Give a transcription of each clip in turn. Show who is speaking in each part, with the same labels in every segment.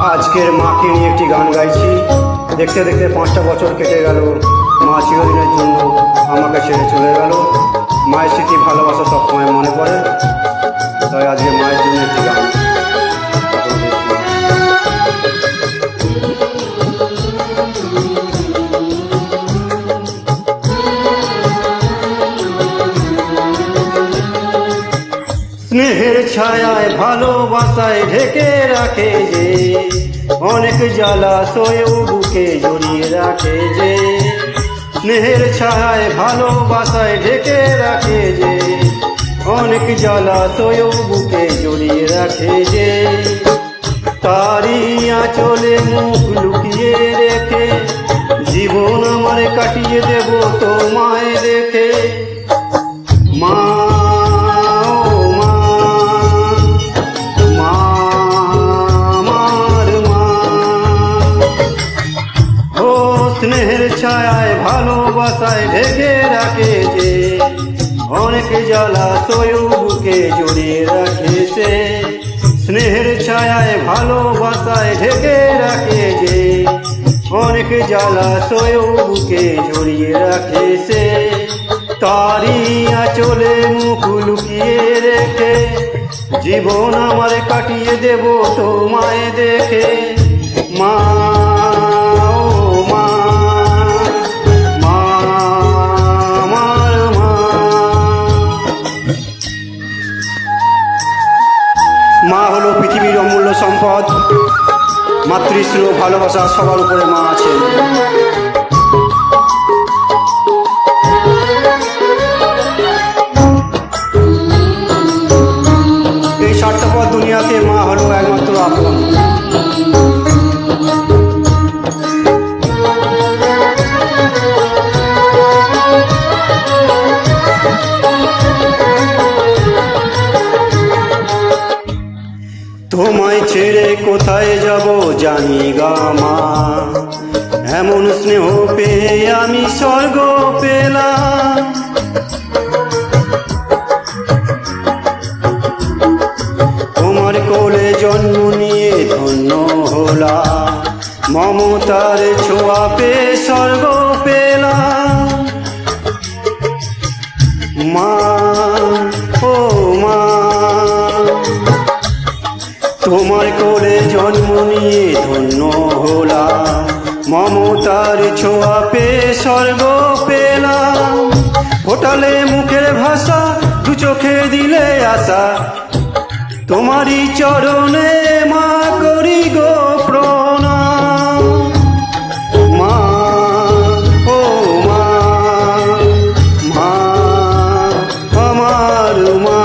Speaker 1: আজকের মাকে নিয়ে একটি গান গাইছি। দেখতে দেখতে 5টা বছর কেটে গেল, মা চিরদিনের জন্য আমাকে ছেড়ে চলে গেল। মায়ের স্মৃতি ভালোবাসা সবসময় মনে পড়ে, তাই আজকে মায়ের জন্য একটি গান। স্নেহের ছায়ায় ভালোবাসায় ঢেকে রাখে যে, অনেক জ্বালাশয়েও বুকে জড়িয়ে রাখে যে। স্নেহের ছায়ায় ভালোবাসায় ঢেকে রাখে যে, অনেক জ্বালাশয়েও বুকে জড়িয়ে রাখে যে। তারই আঁচলে মুখ লুকিয়ে রেখে জীবন আমার কাটিয়ে দেব তোমায় দেখে। মা স্নেহের ছায়ায় ভালোবাসায় ঢেকে রাখে যে, অনেক জ্বালাশয়েও বুকে জড়িয়ে রাখে সে। স্নেহের ছায়ায় ভালোবাসায় ঢেকে রাখে যে, অনেক জ্বালাশয়েও বুকে জড়িয়ে রাখে সে। তারই আঁচলে মুখ লুকিয়ে রেখে জীবন আমার কাটিয়ে দেব তোমায় দেখে। মা মা হলো পৃথিবীর অমূল্য সম্পদ। মাতৃস্নেহ ভালোবাসা সবার উপরে মা আছে। এই স্বার্থপর দুনিয়াতে মা হলো একমাত্র আপন। তোমায় ছেড়ে কোথায় যাব জানি গা মা, এমন স্নেহ পেয়ে আমি স্বর্গ পেলাম। তোমার কোলে জন্ম নিয়ে ধন্য হলাম, মমতার ছোঁয়া পেয়ে স্বর্গ পেলাম। মা ও মা, তোমার কোলে জন্ম নিয়ে ধন্য হলাম, মমতার ছোঁয়া পেয়ে স্বর্গ পেলাম। ফোটালে মুখের ভাষা, দু চোখে দিলে আশা, তোমারই চরণে মা করি গো প্রণাম। মা ও মা, মা আমার মা।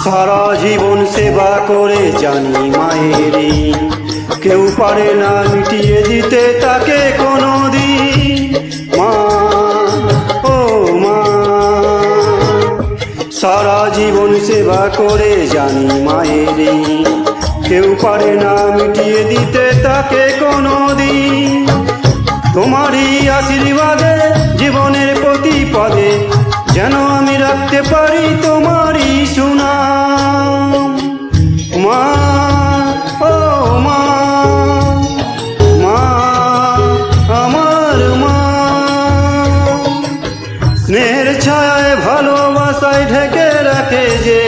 Speaker 1: সারা জীবন সেবা করে জানি মায়ের ঋণ, কেউ পারে না মিটিয়ে দিতে তাকে কোনোদিন। মা ও মা, সারা জীবন সেবা করে জানি মায়ের ঋণ, কেউ পারে না মিটিয়ে দিতে তাকে কোনোদিন। তোমারই আশীর্বাদে জীবনের প্রতি পদে যেন আমি রাখতে পারি তোমারই সুনাম। মা ও মা, মা আমার মা। স্নেহের ছায়ায় ভালোবাসায় ঢেকে রাখে যে,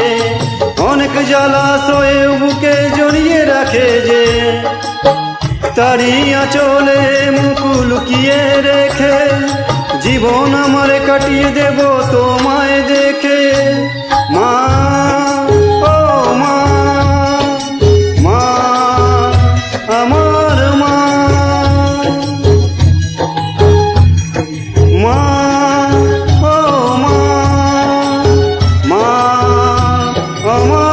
Speaker 1: অনেক জ্বালাশয়ে বুকে জড়িয়ে রাখে যে। তারই আঁচলে মুখ লুকিয়ে রেখে জীবন আমার কাটিয়ে দেব তোমায় দেখে। মা ও মা, মা আমার মা। মা ও মা, মা আমার।